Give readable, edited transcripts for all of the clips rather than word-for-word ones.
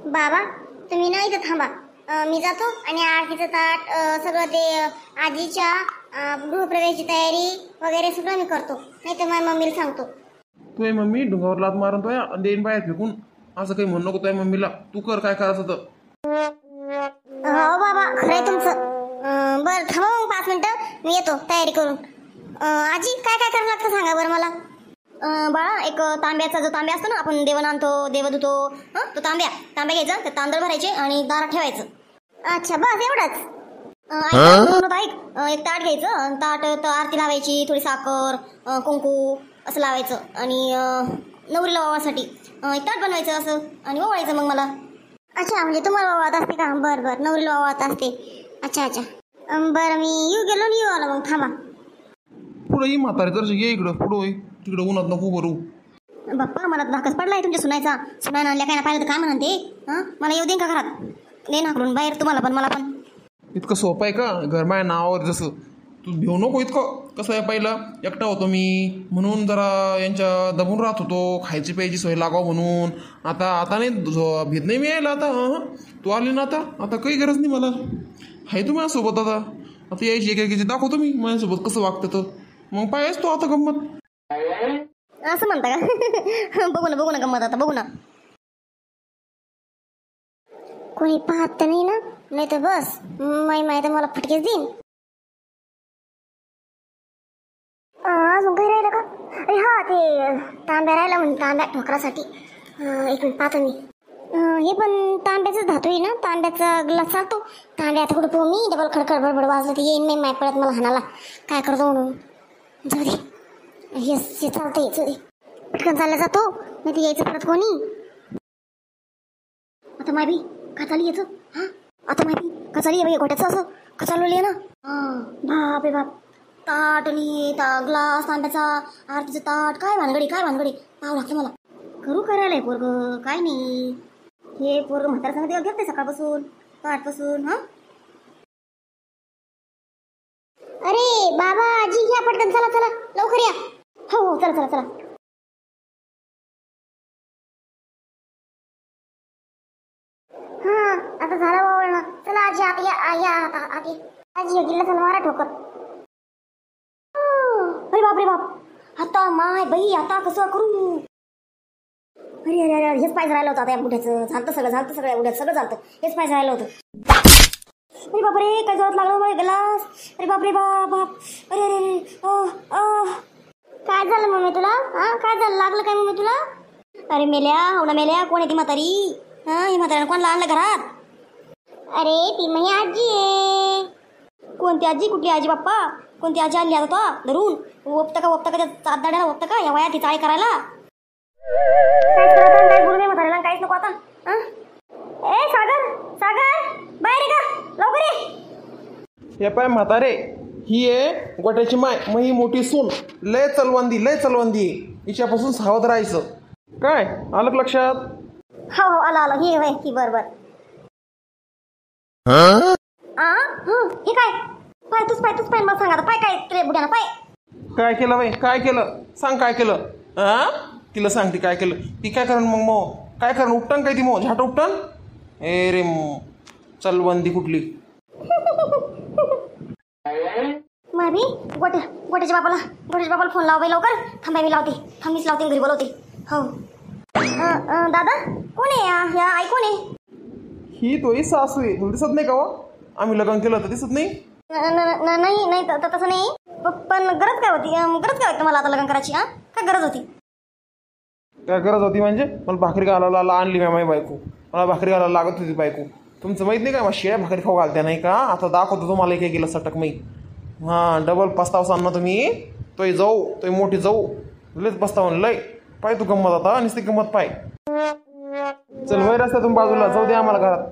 बाबा तुम्ही ना इथं थांबा, मी जातो आणि आरतीचं ताट सगळं ते आजीच्या गृहप्रवेशाची तयारी वगैरे सगळं मी करतो, नाही तर माझ्या मम्मीला सांगतो. तुझी मम्मी डोंगावर लात मारून तो आणि देईन बाहेर फेकून. असं काही म्हणू नको तुझ्या मम्मीला. तू कर काय करायचं तर. हो बाबा खरंय तुमचं. बरं थांबा मग 5 मिनिटं, मी येतो तयारी करून. आजी काय काय करावं लागतं सांगा बरं मला. बाळा एक तांब्याचा जो तांब्या असतो ना, आपण देवण आणतो देव धुतो, तो तांब्या घ्यायचा, ते तांदूळ भरायचे आणि दारात ठेवायचं. अच्छा बस एवढंच. ऐक एक ताट घ्यायचं, ताट आरती लावायची, थोडी साखर कुंकू असं लावायचं आणि नवरीला वावासाठी एक ताट बनवायचं असं आणि ओवाळायचं मग मला. अच्छा म्हणजे तुम्हाला वावळत असते का? बरं बरं नवरीला वावळत असते. अच्छा अच्छा बरं मी येऊ आलो मग थांबा. पुढे ये म्हातारे तर ये इकडं, पुढं तिकडं उन्हात नको भरू. बाप्पा मला धाकच पडलाय तुमच्या सुनायनं आणल्या काय ना पाहिलं तर काय म्हणते. मला येऊ दे का घरात, दे नाकडून बाहेर तुम्हाला पण मला पण. इतकं सोपं आहे का घर माझ्या नावावर? जसं तू भेऊ नको इतकं. कसं आहे, पहिलं एकटा होतो मी म्हणून जरा यांच्या दबून राहत होतो, खायची प्यायची सोय लागाव म्हणून. आता नाही भेट नाही मी यायला. आता तू आली ना, आता काही गरज नाही मला. आहे तू माझ्यासोबत आता यायची एकेकीची दाखवतो मी माझ्यासोबत कसं वागतं तर मग पाहिजेच तो आता गंमत. असं म्हणता का? बघू ना गंमत आता बघू ना. कोणी पाहत तर नाही ना, नाही तर बस माहिती मला फटकेच देईन. अजून काही राहिलं का? अरे हा ते तांब्या राहिला म्हणून तांब्या ठोकरासाठी. एक मिनिट पाहतो मी. हे पण तांब्याचं धातू आहे ना, तांब्याचा ग्लास चालतो. तांब्या आता कुठं पाहू मी, डबल खडखड बडबड वाजलं तर येईन नाही माहीत पडत मला हाणाला. काय करतो म्हणून जाऊ दे. येस हे चालतंय, जाऊ दे पटकन चालला जातो, नाही तर यायचं परत कोणी. आता मायबी का चालली याचं? आता माहिती का चालली आहे गोट्याचं असं का चालवली आहे ना. बाप रे बाप. ताट आणि ग्लास तांब्याचा, आरतीचं ताट, काय भानगडी पाहावं लागतं मला. करायला पोरग काय नाही. हे पोरग म्हातारा देव घेते सकाळपासून ताटपासून. अरे बाबा आजी घ्या पटकन, चला लवकर या. हो चला. आता झालं वावळणं. चला आजी आत या आत ये. आजी गिल्ला चला मारा ठोकर. अरे बाप आता माय बाई आता कसं करू. अरे हेच पाहिजे राहिलं होतं आता या बुढ्याचं. झालं सगळं या बुढ्याचं सगळं झालं. हेच पाहिजे राहिलं होतं. अरे बापरे काय जोरात लागलं माझ्या गलास. अरे बापरे बाप. अरे काय झालं मम्मी तुला? काय झालं, लागलं काय मम्मी तुला? अरे मेल्या कोण आहे ती म्हातारी? ही म्हाताऱ्यानं कोणाला आणलं घरात? अरे ती माझी आजी आहे. कोणती आजी? कुठली आजी बाप्पा? कोणती आजी आणली आता तो धरून? ओपता का त्या चार दाड्याला ओपता का या वयात ती चाळी करायला? काय बोलू नये म्हाताऱ्याला, काहीच नको आता. ए सागर बाहेर ये का लवकर ये. हे पाय म्हातारे, ही आहे गोट्याची माय, मग ही मोठी सून. लय चलवंदी हिच्यापासून सावध राहायचं. काय आलं का लक्षात? हो आलं ही बर. हे काय पाय तूच पाय मला सांग आता. पाय काय तुझ्या बुड्यानं पाय काय केलं बाई? काय केलं सांग, काय केलं? तिला सांगते काय केलं. ती काय करण मग काय करण? उपटन काय ती मग झाट उपटन? ए रे चलवंदी कुठली. मामी गोट्याच्या बापाला फोन लाव बाई लवकर. मीच लावते घरी बोलवते. हो दादा कोण आहे? या आई कोण आहे? ही तोही सासू आहे. तुला दिसत नाही का? आम्ही लग्न केलं तर दिसत नाही? नाही तसं नाही. पण गरज काय होती मला आता लग्न करायची? काय गरज होती? काय गरज होती म्हणजे? मला भाकरी घालायला आणली माझी बायको. मला भाकरी घालायला लागत होती बायको. तुमचं माहित नाही का? मग शिळ्या भाकरी खाऊ घालत्या नाही का? आता दाखवतो तुम्हाला एक गेला सटक मी. डबल पस्ताव सांग ना तुम्ही. तोय मोठी जाऊ लयच पस्ताव लय. पाय तू गंमत आता नुसती गंमत पाय. चल वय रस्त्यातून बाजूला जाऊ दे आम्हाला घरात.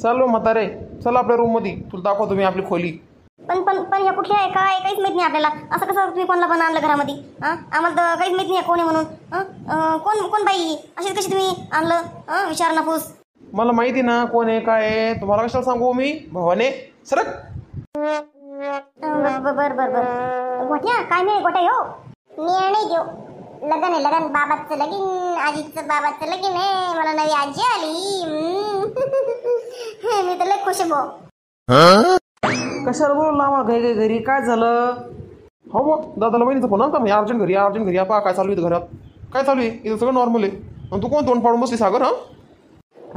चाललो म्हातारे, चला आपल्या रूम मध्ये, तुला दाखवतो मी आपली खोली. पण या कुठल्या आहे काय काहीच माहित नाही आपल्याला. असं कसं तुम्ही कोणाला पण आणलं घरामध्ये? आम्हाला तर काहीच माहित नाही कोण आहे म्हणून. कोण बाई अशी कशी तुम्ही आणलं? विचार ना पूस. मला माहिती ना कोण आहे काय आहे. तुम्हाला कशाला सांगू मी? भावाने सरक. बर गोट्या काय नाही गोट्या हो. मी नाही देऊ. लगन आहे लगन. बाबाचं लगीन, आजीचं बाबाचं लगीन आहे. मला नवी आजी आली. मी तर लय खुश आहे भाऊ. कशाला बोलला आम्हाला घरी घरी काय झालं? हो बा दादाला बहिणीचा फोन आलता मी अर्जंट घरी अर्जंट घरी पहा काय चालू आहे इथं घरात. काय चालू आहे इथं सगळं नॉर्मल आहे. आणि तू कोण तोंड पाडून बसली सागर? हा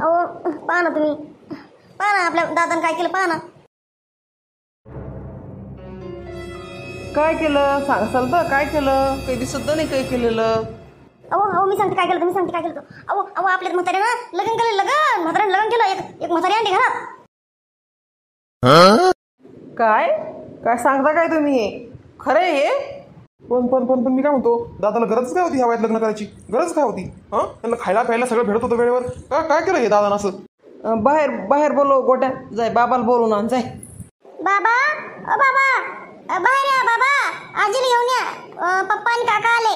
अहो पहा ना तुम्ही, पहा ना आपल्या दादानं काय केलं, पहा ना. काय केलं सांगसाल तर? काय केलं? काही दिसत नाही काही केलेलं. अहो मी सांगते काय केलं, तुम्ही सांगते काय केलं. अहो आपल्या म्हाताऱ्यानं लग्न केलं, म्हाताऱ्यानं लग्न केलं. एक म्हातारी आणली घरात. काय काय सांगता काय तुम्ही? हे खरं आहे हे? पण मी काय म्हणतो दादाला गरज काय होती ह्या वयात लग्न करायची? गरज काय होती? हां त्यांना खायला प्यायला सगळं भेटत होतं वेळेवर. काय केलं हे दादानं असं? बाहेर बोलव गोट्या. जाय बाबाला बोलवून आण जाय. बाबा ओ बाबा बाहेर या बाबा. आजीला घेऊन या. पप्पा आणि काका आले.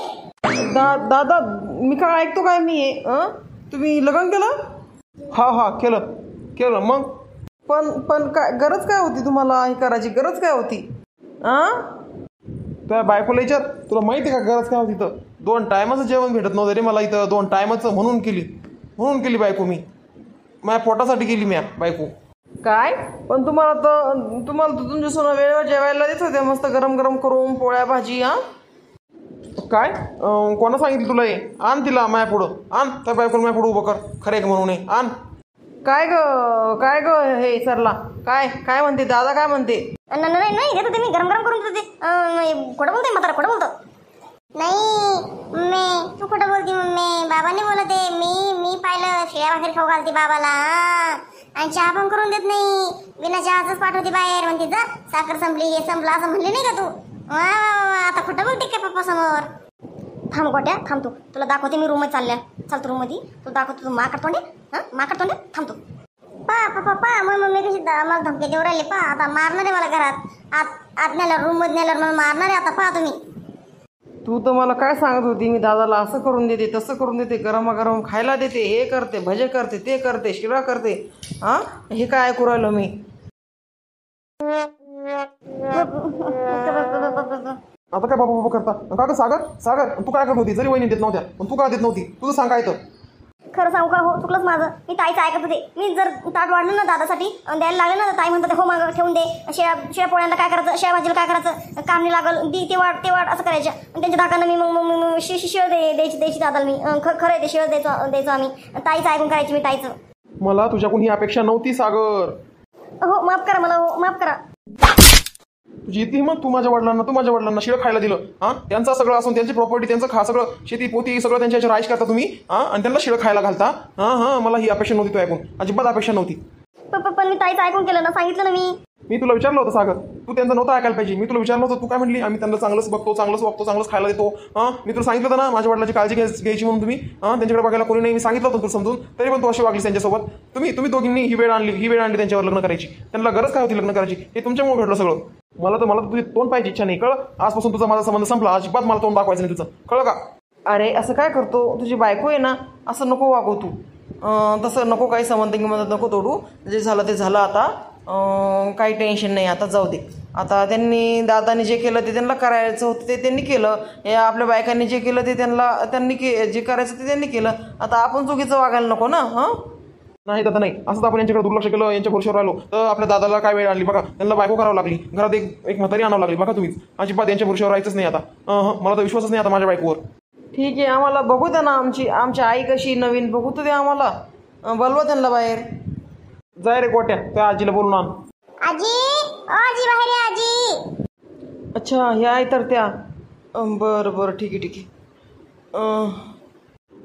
दादा मी काय ऐकतो काय मी हे? तुम्ही लग्न केलं? हा केलं मग. पण काय गरज काय होती तुम्हाला हे करायची? गरज काय होती? त्या बायकोला विचार, तुला माहिती आहे का गरज काय होती? इथं 2 टायमाचं जेवण भेटत नव्हतं रे मला. इथं 2 टायमाचं म्हणून केली बायको. मी माझ्या पोटासाठी केली मी बायको. काय पण तुम्हाला तर तुमच्या सोनं वेळेवर जेवायला देत होते मस्त गरम गरम करून पोळ्या भाजी. काय कोणा सांगितलं तुला हे? आण तिला माया पुढं आण. त्या बायकोला माया पुढं उभं कर. खरे का म्हणून आण. काय ग हे सरला काय म्हणते दादा? काय म्हणते? नाही देतो ते. मी गरम गरम करून देते. खोटं बोलते म्हातारा, खोटं बोलतो. नाही मम्मी तू खोटं बोलती. मम्मी बाबाने बोलत आहे. मी पाहिलं शिळ्या भाकरी खाऊ घालते बाबाला. आणि चहा पण करून देत नाही. बिना चहाच पाठवते बाहेर. म्हणते जा साखर संपली हे संपलं असं म्हणले नाही का तू? वा आता खोटं बोलते काय पप्पा समोर? थांब गोट्या थांब. तुला दाखवते मी रूम मध्ये चालल्या. चाल तू रूम मध्ये तुला दाखवतो. तू माकड तोंडे माकड तोंडे थांब तू. पा मम्मी कशी मला धमकी देऊ राहिली. पा आता मारणार आहे मला घरात. आत नेल्यावर रूम मध्ये नेल्यावर मला मारणार आहे आता. पहा तुम्ही. तू तर मला काय सांगत होती मी दादाला असं करून देते तसं करून देते गरमागरम खायला देते हे करते भजे करते ते करते शिरा करते. हे काय ऐकू राहिलो मी? आता काय बाबा करता का ग सागर? तू काय करत होती? जरी वहिनी देत नव्हत्या पण तू का देत नव्हती? तुझं सांग काय तर. खरं सांगू का? हो चुकलंच माझं. मी ताईचं ऐकत होते. मी जर ताट वाढलं ना दादासाठी द्यायला लागलं ना, ताई म्हणतात हो मागं ठेवून दे. शिळ्या पोळ्यांना काय करायचं, शिळ्या भाजीला काय करायचं, काम नाही लागल ते वाट असं करायचं. आणि त्यांच्या धाकानं मी मग शिळ द्यायची दादाला. मी खरं आहे ते शिळ द्यायचो आम्ही. ताईचं ऐकून करायची मी ताईचं. मला तुझ्याकडून ही अपेक्षा नव्हती सागर. हो माफ करा मला. हो माफ करा. तुझी इतकी हिंमत? तू माझ्या वडिलांना शिळं खायला दिलं. त्यांचा सगळं असून त्यांची प्रॉपर्टी त्यांचं सगळं शेती पोती सगळं त्यांच्या याच्या राईश करता तुम्ही. आणि त्यांना शिळं खायला घालता. मला ही अपेक्षा नव्हती. तू ऐकून अजिबात अपेक्षा नव्हती. पण मी ताईचं ऐकून केलं ना, सांगितलं ना मी तुला विचारलं होतं सागर. तू त्यांचं नव्हतं ऐकायला पाहिजे. मी तुला विचारलं होतं. तू काय म्हणली? आम्ही त्यांना चांगलंच बघतो चांगलंच वागतो चांगलंच खायला देतो. मी तुला सांगितलं होतं ना माझ्या वडिलांची काळजी घ्यायची म्हणून. तुम्ही त्यांच्याकडे बघायला कोणी नाही. मी सांगितलं होतं तुला समजून. तरी पण तू अशी वागलीस त्यांच्यासोबत. तुम्ही दोघींनी ही वेळ आणली त्यांच्यावर लग्न करायची. त्यांना गरज काय होती लग्न करायची? हे तुमच्यामुळे घडलं सगळं. मला तुझी तोंड पाहिजे इच्छा नाही. कळ आजपासून तुझा माझा संबंध संपला. अजिबात मला तोंड दाखवायचं नाही तुझं. कळलं का? अरे असं काय करतो? तुझी बायको आहे ना, असं नको वागव तू. तसं नको काही संबंध किंमत नको तोडू. जे झालं ते झालं आता. काही टेन्शन नाही आता. जाऊ दे. आता दादाने जे केलं ते त्यांना करायचं होतं ते त्यांनी केलं. हे आपल्या बायकांनी जे केलं ते जे करायचं ते त्यांनी केलं. आता आपण चुकीचं वागायला नको ना. नाही दादा नाही. असंच आपण यांच्याकडे दुर्लक्ष केलं यांच्या भरोश्यावर राहिलो तर आपल्या दादाला काय वेळ आणली बघा. त्यांना बायको करावं लागली. घरात एक म्हातारी आणावं लागली बघा. तुम्हीच अजिबात यांच्या भरोश्यावर राहायचंच नाही आता. मला तर विश्वासच नाही आता माझ्या बायकोवर. ठीक आहे आम्हाला बघू द्या ना. आमची आई कशी नवीन बघू तर द्या आम्हाला. बोलवा त्यांना बाहेर. जाय रे गोट्या त्या आजीला बोलून आण. आजी बाहेर आहे आजी. अच्छा ह्या आहे तर त्या. बरं ठीक आहे.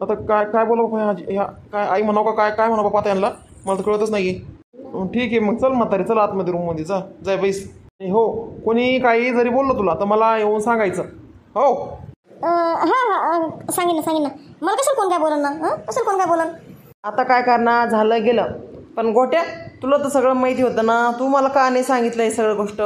आता काय बोलावं आजी? ह्या काय आई म्हणावं का काय म्हणावं पाहता यांना? मला तर कळतच नाही. ठीक आहे मग चल म्हातारी चल आतमध्ये रूममध्ये जाय बैस. हो कोणी काही जरी बोललं तुला तर मला येऊन सांगायचं. हो सांगेन ना. मला कशाला कोण काय बोलन ना? कशाला कोण काय बोलन? आता काय करणार? झालं गेलं. पण गोट्या तुला तर सगळं माहिती होतं ना. तू मला का नाही सांगितलं हे सगळं गोष्ट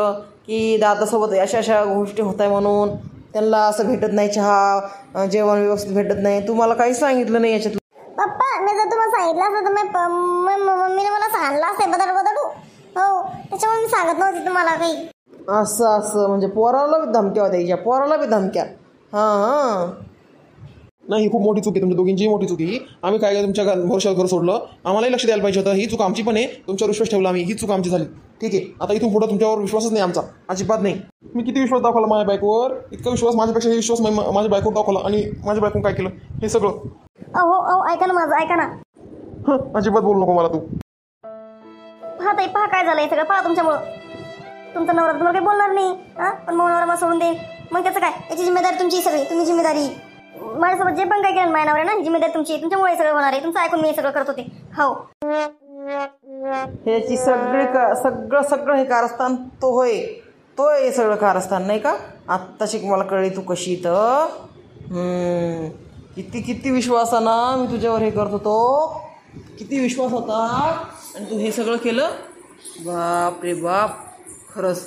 की दादासोबत अशा गोष्टी होत आहे म्हणून. त्यांना असं भेटत नाही चहा जेवण व्यवस्थित भेटत नाही. तू मला काही सांगितलं नाही याच्यात. पप्पा मी जर तुम्हाला सांगितलं असतं तर मम्मीने मला सांगितलं असतं बदलू. हो त्याच्यामुळे मी सांगत नव्हती तुम्हाला काही. असं म्हणजे पोराला बी धमक्या होत्या. पोराला बी धमक्या. नाही ही खूप मोठी चूक आहे, तुमच्या दोघींचीही मोठी चूक आहे ही. आम्ही काय तुमच्या भरोशावर घर सोडलं, आम्हालाही लक्ष द्यायला पाहिजे होतं. ही चूक आमची पण आहे, तुमच्यावर विश्वास ठेवला आम्ही, ही चूक आमची झाली. ठीक आहे, आता इथून पुढं तुमच्यावर विश्वासच नाही आमचा, अजिबात नाही. मी किती विश्वास दाखवला माझ्या बायकोवर, इतका विश्वास माझ्यापेक्षा हे विश्वास माझ्या बायकोवर दाखवला, आणि माझ्या बायकोनं काय केलं हे सगळं. अहो ऐका ना माझं, ऐका ना. अजिबात बोलू नको मला तू. हा ताई पहा काय झालं हे सगळं, पहा तुमच्यामुळं. तुमचा नवरा तुम्हाला काही बोलणार नाही, हां, पण मग नवरा मला सोडून दे, मग त्याचं काय? याची जिम्मेदारी तुमची सगळी, तुम्ही जिम्मेदारी. माझ्यासोबत जे पण काय केलं माझ्या नवऱ्यानं, ही जिम्मेदारी तुमची, तुमच्यामुळे हे सगळं होणार आहे. तुमचं ऐकून मी हे सगळं करत होते. हो, ह्याची सगळं हे कारस्थान तो होय, तो हे सगळं कारस्थान नाही का? आत्ताशी मला कळली तू कशी तर. किती विश्वासानं मी तुझ्यावर हे करत होतो, किती विश्वास होता, आणि तू हे सगळं केलं. बाप रे बाप, खरंच.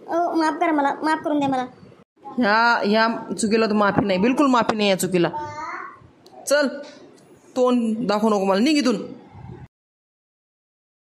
माफ करा मला, माफ करून द्या मला. ह्या चुकीला तर माफी नाही, बिलकुल माफी नाही या चुकीला. चल, तोंड दाखवू नको मला, निघ इथून.